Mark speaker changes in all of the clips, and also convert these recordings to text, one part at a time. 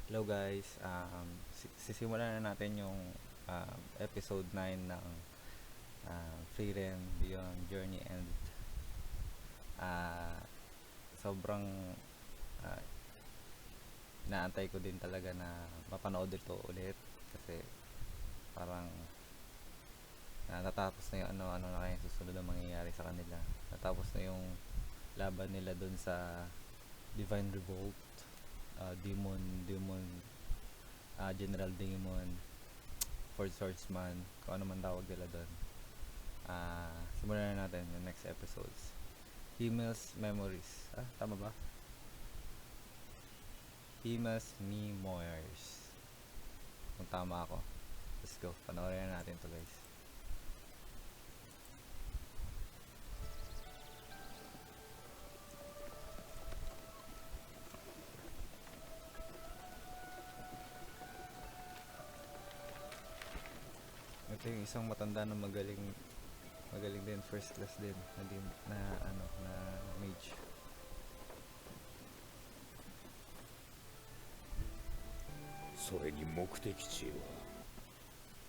Speaker 1: Hello guys, sisimulan na natin yung episode 9 ng Freedom Beyond Journey, and uh, sobrang uh, naantay ko din talaga na mapanood ito ulit kasi parang natatapos na yung ano na kaya susunod na mangyayari sa kanila. Natapos na yung laban nila dun sa Divine Revolt, Demon, General Demon, Ford Swordsman, kung ano man tawag nila doon. Simulan na natin yung next episodes. Himmel's Memories. Tama ba? Himmel's Memoirs. Kung tama ako. Let's go. Panoorin na natin to guys. Ito yung isang matanda na magaling din, first class din na mage.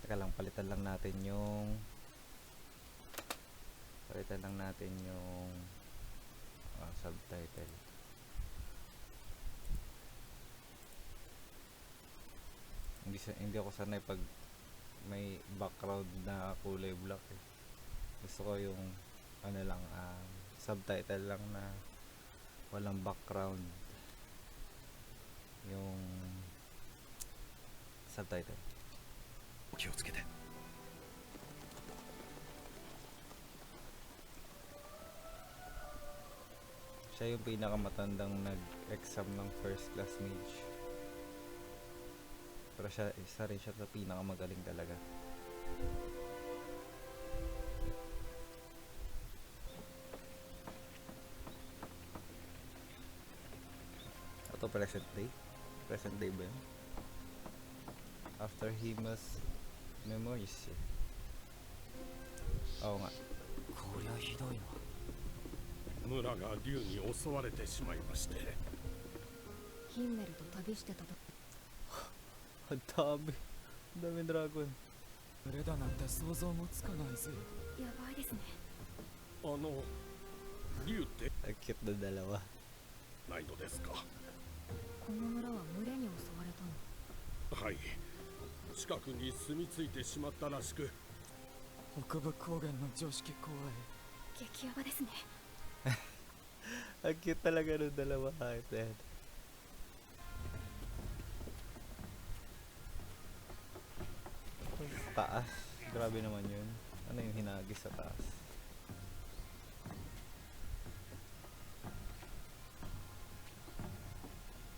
Speaker 1: Teka lang, palitan lang natin yung subtitle. Hindi ako sanay pag may background na kulay black eh. Gusto ko yung subtitle lang na walang background, yung subtitle. Siya yung pinakamatandang nag-exam ng first class mage, pero isa rin siya sa pinakamagaling talaga. Ito present day ba yun? After Himmel's Memories eh. Oo nga.
Speaker 2: こりゃひどいな。
Speaker 3: 村が竜に襲われてしまいまして。
Speaker 4: ヒンメルと旅してたと。
Speaker 1: Ang dami dragon.
Speaker 2: 群れだなんて想像もつかないぜ。
Speaker 4: やばいですね。
Speaker 3: 竜って
Speaker 1: Ang cute na dalawa.
Speaker 3: ないのですか？
Speaker 4: この村は群れに襲われたの。
Speaker 3: はい。近くに住み着いてしまったらしく。
Speaker 2: 北部高原の常識公
Speaker 4: 激ヤバですね。
Speaker 1: Ang cute talaga ng dalawa kahit yan. Taas. Grabe naman yun. Ano yung hinagis sa taas?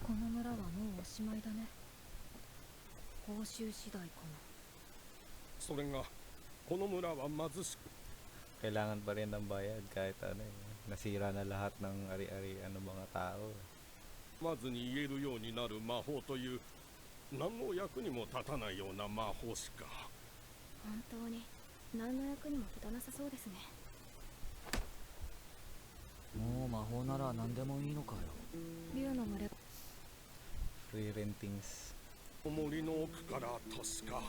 Speaker 4: この村はもうおしまいだね。報酬次第かな。
Speaker 3: それがこの村は貧しく。
Speaker 1: Kailangan pa rin ng bayad kahit nasira na lahat ng ari-ari mga tao.
Speaker 3: まずに言えるようになる魔法という何の役にも立たないような魔法しか。
Speaker 4: 本当に何の役にも立たなさそうですね。
Speaker 2: もう魔法なら何でもいいのかよ。
Speaker 4: 竜の群れ。
Speaker 1: Free rentings.
Speaker 3: 森の奥から確か。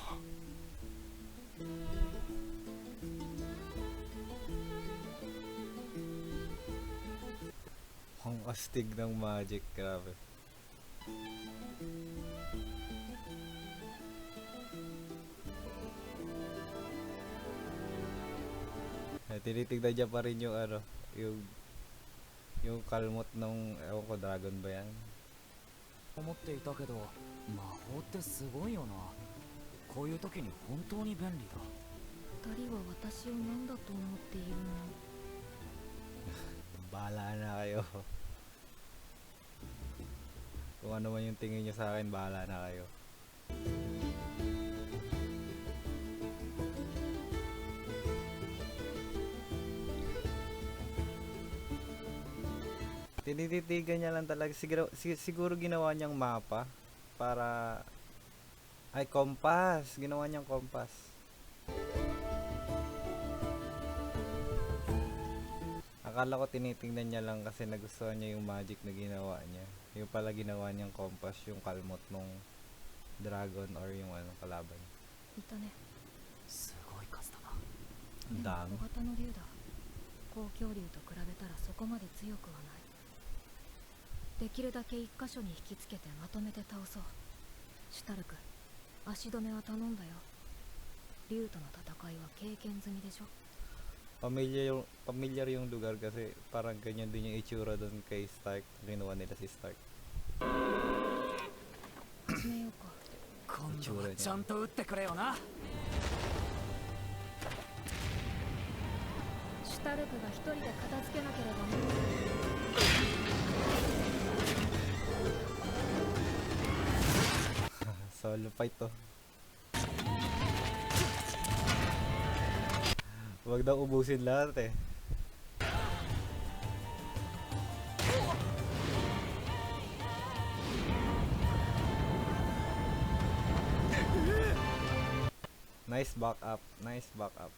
Speaker 1: Ang astig ng magic, grabe. Tinitignan niya pa rin yung yung kalmot ng ewan ko, dragon ba yan?
Speaker 2: 思っていたけど魔法ってすごいよな。こういう時に本当に便利だ。
Speaker 4: 二人は私を何だと思っているの。
Speaker 1: Bahala na kayo. Kung ano man yung tingin niyo sa akin, bahala na kayo. Tinititigan niya lang talaga. Siguro ginawa niyang mapa para... Ay, compass. Ginawa niyang compass. Akala ko tinitingnan niya lang kasi nagustuhan niya yung magic na ginawa niya. Yung pala ginawa niyang compass, yung kalmot nung dragon or yung kalaban.
Speaker 4: いたね。
Speaker 2: すごい数だな。
Speaker 1: Ang
Speaker 4: でも
Speaker 1: dami.
Speaker 4: 小型の竜だ。高級竜と比べたらそこまで強くはない。できるだけ一箇所に引きつけてまとめて倒そう。シュタルク、足止めは頼んだよ。竜との戦いは経験済みでしょ。
Speaker 1: Pamilyar yung lugar kasi parang ganyan din yung itsura doon kay Stark. Ginawa nila si Stark.
Speaker 4: 始めようか。
Speaker 2: 今度はちゃんと撃ってくれよな。
Speaker 4: シュタルクが一人で片付けなければね。
Speaker 1: Solo fight to. Huwag daw ubusin lahat eh. Nice back up. Nice back up.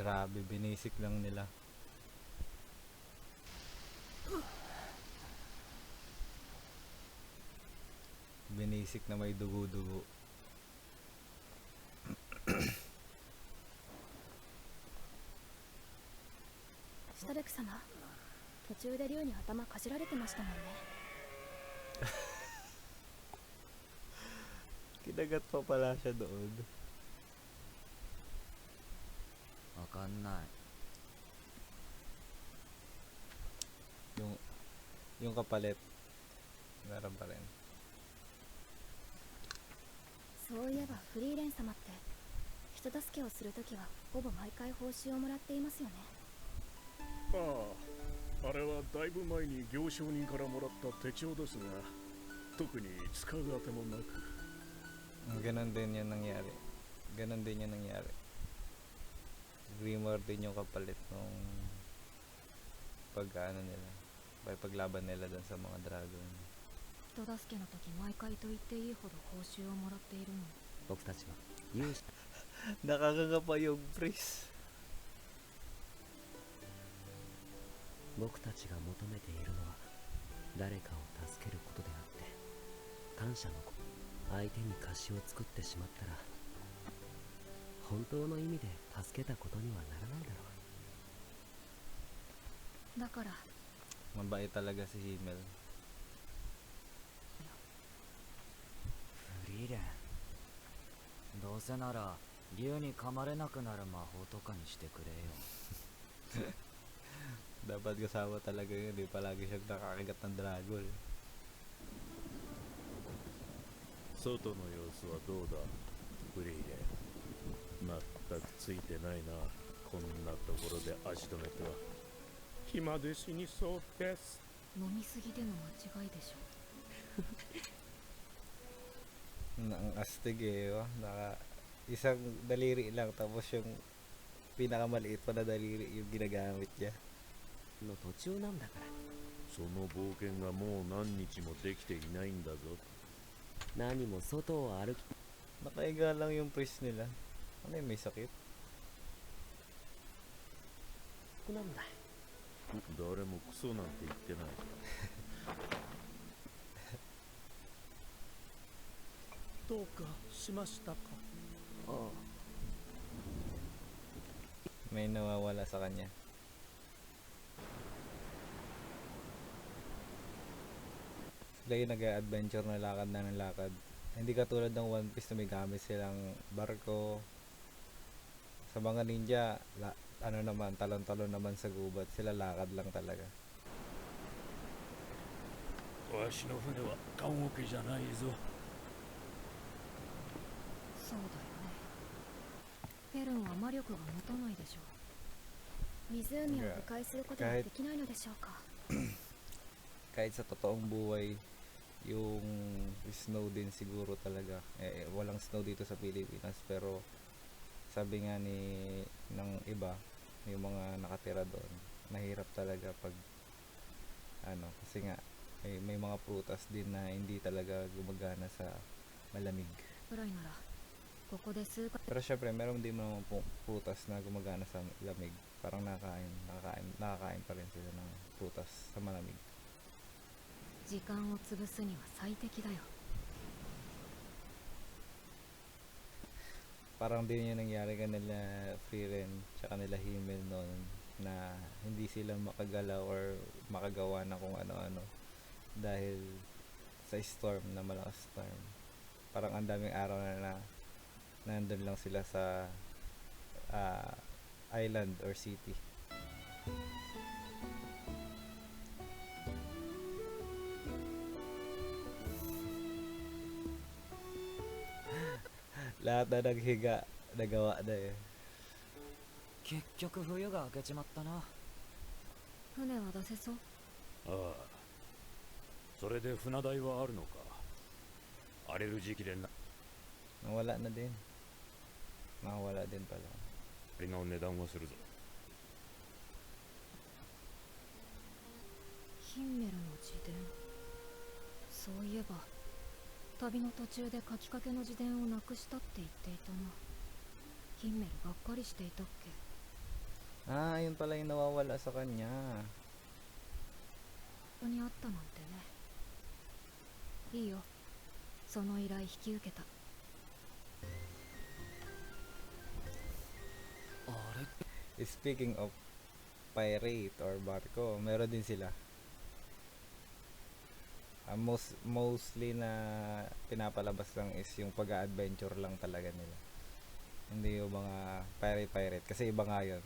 Speaker 1: Grabe, binisik lang nila. Binisik na may dugo-dugo.
Speaker 4: シュタルク様、途中で竜に頭かじられてましたもんね。
Speaker 1: Kinagat pa pala siya doon.
Speaker 2: わかんない。
Speaker 1: Yung kapalit. Meron pa rin.
Speaker 4: そういえばフリーレン様って人助けをするときはほぼ毎回報酬をもらっていますよね。
Speaker 3: ああ、あれはだいぶ前に行商人からもらった手帳ですが、特に使うあてもなく。
Speaker 1: Ganon din yan nangyari. Ganon din yan nangyari. Grimoire din yung kapalit nung nila. Paglaban nila dun sa mga dragon.
Speaker 4: 人助けの時毎回と言っていいほど報酬をもらっているのに。
Speaker 2: 僕たちは勇者。
Speaker 1: Nakakanga pa yung priest.
Speaker 2: 僕たちが求めているのは誰かを助けることであって、感謝の子。相手に貸しを作ってしまったら本当の意味で助けたことにはならないだろう。
Speaker 4: だから
Speaker 1: Mabait talaga si Himmel.
Speaker 2: フリーレン、どうせなら竜に噛まれなくなる魔法とかにしてくれよ。
Speaker 1: Dapat kasama talaga yun. Di palagi siyang nakakagat ng dragon.
Speaker 3: 外の様子はどうだ、フリーレン。まったくついてないな、こんなところで足止めては。暇で死にそうです。
Speaker 4: 飲みすぎでの間違いでしょ。
Speaker 1: Ang astig eh. Oh. Isang daliri lang tapos yung pinakamaliit pa na daliri yung ginagamit niya.
Speaker 2: の途中なんだから。
Speaker 3: その冒険がもう何日もできていないんだぞ。
Speaker 2: 何も外を歩き。
Speaker 1: Nakaiga lang yung priest nila. Ano yung may sakit?
Speaker 2: なんだ。
Speaker 3: 誰もクソなんて言ってない。どうかしましたか。
Speaker 2: ああ。
Speaker 1: May nawawala sa kanya. Sila yung nag-adventure na lakad na ng lakad. Hindi katulad ng One Piece na may gamit silang barko. Sa mga ninja, talon-talon naman sa gubat. Sila lakad lang talaga.
Speaker 3: わしの船は棺桶じゃないぞ。
Speaker 4: そうだよね。ペルンは魔力が持たないでしょ。湖を迂回することはできないのでしょうか。
Speaker 1: Kahit sa totoong buhay, yung snow din siguro talaga. Walang snow dito sa Pilipinas pero sabi nga ng iba, yung mga nakatira doon, mahirap talaga pag ano, kasi nga may mga prutas din na hindi talaga gumagana sa malamig.
Speaker 4: くらいならここで数回
Speaker 1: Pero syempre, meron din mga prutas na gumagana sa lamig. Parang nakakain pa rin sila ng prutas sa malamig.
Speaker 4: 時間を潰すには最適だよ。
Speaker 1: Parang din yung nangyari kanila Frieren tsaka nila Himmel noon na hindi sila makagalaw or makagawa ng kung ano-ano dahil sa storm, na malakas storm. Parang ang daming araw na nandun lang sila sa island or city. Lahat na naghiga, nagawa na eh.
Speaker 5: 結局冬が明けちまったな。
Speaker 4: 船は出せそう？
Speaker 3: ああ、それで船代はあるのか。荒れる時期でな
Speaker 1: Nawala na din. Nakawala din pala.
Speaker 3: りの値段をするぞ。
Speaker 4: ヒンメルの自伝。そういえば旅の途中で書きかけの自伝をなくしたって言っていたな。ヒンメルがっかりしていたっけ？
Speaker 1: Ah, yun pala yung nawawala sa kanya.
Speaker 4: ここにあったなんてね。いいよ。その依頼引き受けた。
Speaker 5: あれ
Speaker 1: Speaking of pirate or barko, meron din sila. Mostly na pinapalabas lang is yung pag-a-adventure lang talaga nila. Hindi yung mga pirate kasi iba nga yun.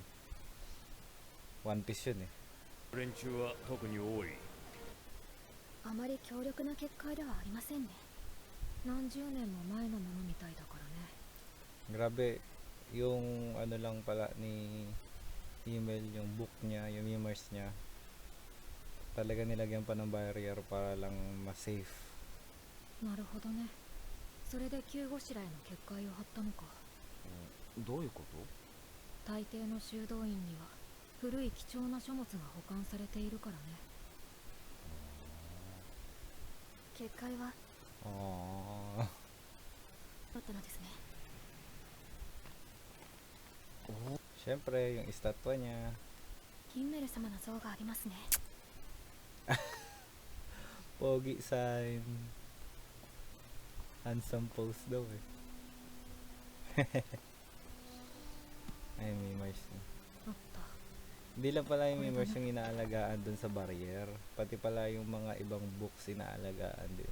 Speaker 1: One Piece yun eh.
Speaker 3: 連中は特に多い。
Speaker 4: あまり強力な結界ではありませんね。何十年も前のものみたいだからね。
Speaker 1: Grabe, yung ano lang pala ni email, yung book niya, yung memoirs niya, talaga nilagyan pa ng barrier para lang ma-safe.
Speaker 4: なるほどね。それで急ごしらえの結界を張ったのか。
Speaker 5: どういうこと？
Speaker 4: 大抵の修道院には古い貴重な書物が保管されているからね。結界は
Speaker 1: Oh.
Speaker 4: だったのですね。
Speaker 1: Syempre, yung estatwa niya.
Speaker 4: ヒンメル様の像がありますね。
Speaker 1: Pogi sign. Handsome pose daw eh. Ay, memoirs niya.
Speaker 4: あった。
Speaker 1: Hindi lang pala yung memoirs yung inaalagaan dun sa barrier. Pati pala yung mga ibang books inaalagaan din.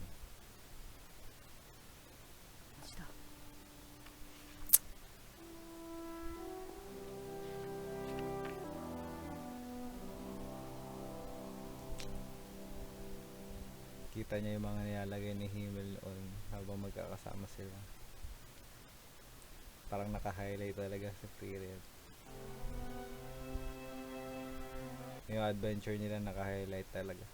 Speaker 4: した。
Speaker 1: Kita niya yung mga nilalagay ni Himmel noon habang magkakasama sila. Parang naka-highlight talaga sa Frieren. Yung adventure nila naka-highlight talaga.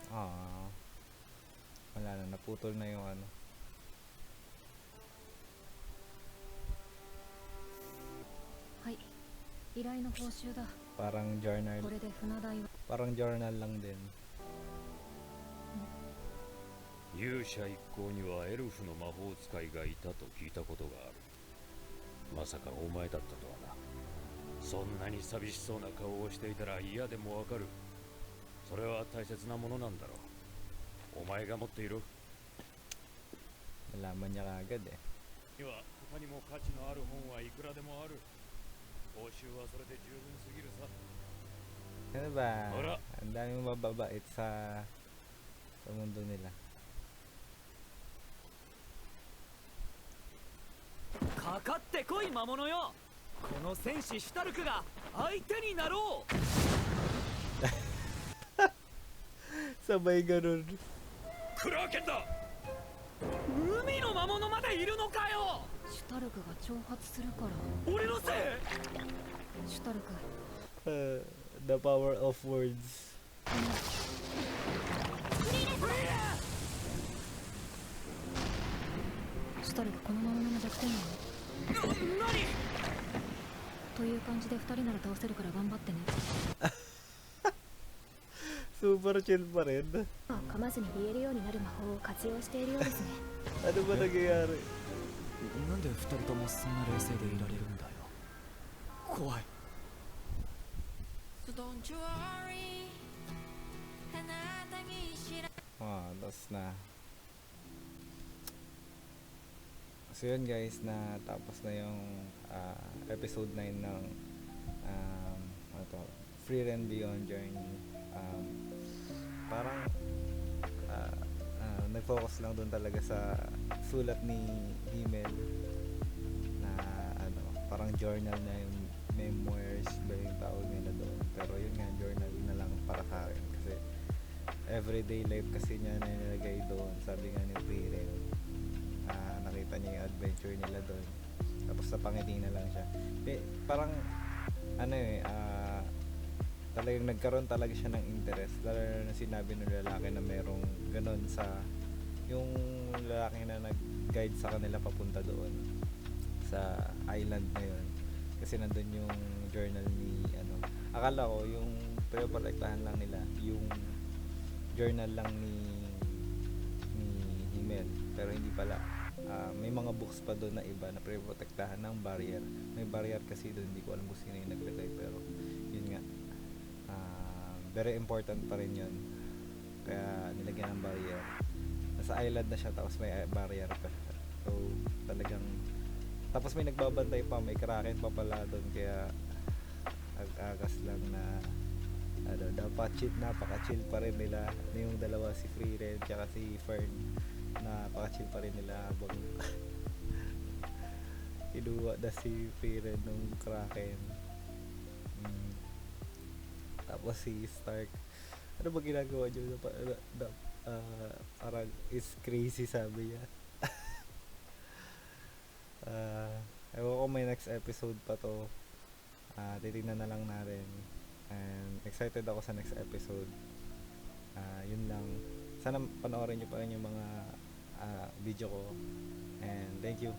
Speaker 1: Ah, wala na, naputol na yung ano.
Speaker 4: はい。依頼の報酬だ。
Speaker 1: Parang journal,
Speaker 4: これで船代は
Speaker 1: parang journal lang din.
Speaker 3: 勇者一行にはエルフの魔法使いがいたと聞いたことがある。まさかお前だったとはな。そんなに寂しそうな顔をしていたら嫌でもわかる。それは大切なものなんだろう。お前が持っている。
Speaker 1: Nalaman niya kagad eh.
Speaker 3: には他にも価値のある本はいくらでもある。報酬はそれで十分すぎるさ。
Speaker 1: Ano ba?
Speaker 3: Wala.
Speaker 1: Ang daming mababait sa mundo nila.
Speaker 5: かかってこい魔物よ。この戦士シュタルクが相手になろう。
Speaker 1: Sabay ganun.
Speaker 3: クラーケンだ。
Speaker 5: 海の魔物までいるのかよ。
Speaker 4: シュタルクが挑発するから。
Speaker 5: 俺のせい。
Speaker 4: シュタルク、
Speaker 1: The power of words.
Speaker 4: このシュタルがこのままの弱点なの
Speaker 5: 何
Speaker 4: という感じで2人なら倒せるから頑張ってね。
Speaker 1: Super chill pa rin.
Speaker 6: 噛まずに言えるようになる魔法を活用しているようですね。
Speaker 1: Ano ba nangyayari?
Speaker 5: なんで2人ともそんな冷静でいられるんだよ。怖い。
Speaker 7: So don't you worry,
Speaker 1: Tapos na. So yun guys, na tapos na yung episode 9 ng ano to, Free Ren Beyond Journey. Parang nag-focus lang doon talaga sa sulat ni Himmel na ano, parang journal na yung memoirs ba yung tawag nila doon. Pero yun nga, journal na lang para sa akin kasi everyday life kasi niya na nilagay doon. Sabi nga ni Free Ren, nakita niya yung adventure nila doon, tapos napangiti na lang siya. Parang ano talagang nagkaroon talaga siya ng interest, lalo na sinabi ng lalaki na merong ganon sa yung lalaki na nag-guide sa kanila papunta doon sa island na yun, kasi nandun yung journal ni ano, akala ko yung pinoprotektahan lang nila yung journal lang ni Himmel, pero hindi pala. May mga books pa doon na iba na pinoprotektahan ng barrier. May barrier kasi doon, hindi ko alam kung sino yung naglagay, pero yun nga, very important pa rin yun, kaya nilagyan ng barrier. Nasa island na siya, tapos may barrier pa siya, so talagang, tapos may nagbabantay pa, may kraken pa pala doon, kaya ag-agas lang na ano, napaka-chill pa rin nila yung dalawa, si Free Ren tsaka si Fern. Napaka-chill pa rin nila habang kinuha na si Free Ren ng kraken. Tapos si Stark, ano ba ginagawa niyo parang is crazy, sabi niya. Ewan ko, may next episode pa to, titignan na lang natin, and excited ako sa next episode. Yun lang, sana panoorin nyo pa rin yung mga video ko, and thank you.